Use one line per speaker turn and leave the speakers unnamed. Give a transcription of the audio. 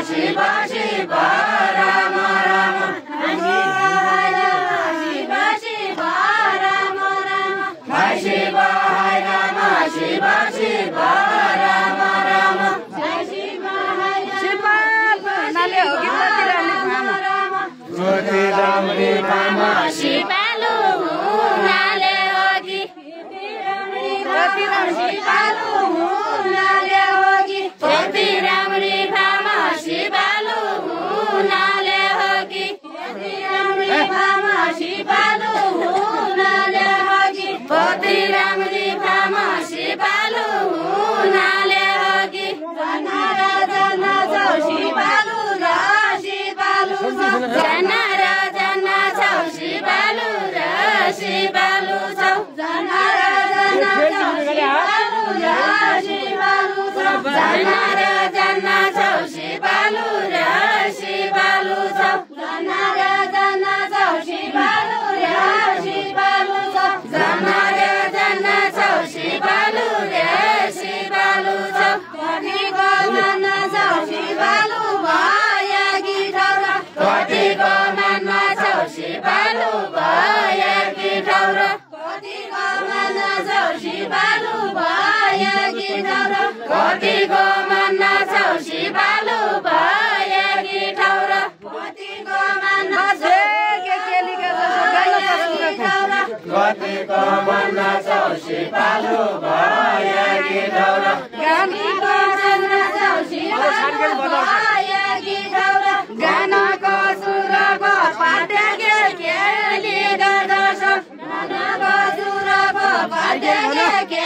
शिव शिव राम राम शिव शिव राम राम शिव राम शिव शिव राम राम शिव नाले हो कि ज्योति राम रे राम शिवालु नाले होगी ज्योति राम शिवालु नाले होगी ज्योति राम रे राम शिवालु नाले होगी ज्योति राम रे राम शिवालु नाले होगी ज्योति राम रे राम शिवालु नाले होगी जना जना छौ शिवालु र शिवालु जना जना छौ शिवालु र शिवालु छौ जना जना छौ शिवालु र शिवालु छौ जना जना छौ शिवालु र शिवालु छौ जना जना छौ शिवालु र शिवालु छौ जना जना छौ शिवालु र शिवालु छौ कतिको मन छौ शिवालु भयो कि ठौरा कतिको मन छौ शिवालु भयो कि ठौरा कतिको मन छौ शिवालु भयो कि ठौरा कतिको मन छौ शिवालु भयो कि ठौरा कतिको मन छौ कतिको मन छौ शिवालु भयो कि ठौरा कतिको मन छौ शिवालु भयो कि ठौरा गानाको सुरको पाट्याके केली गर्दछ गानाको सुरको पाट्याके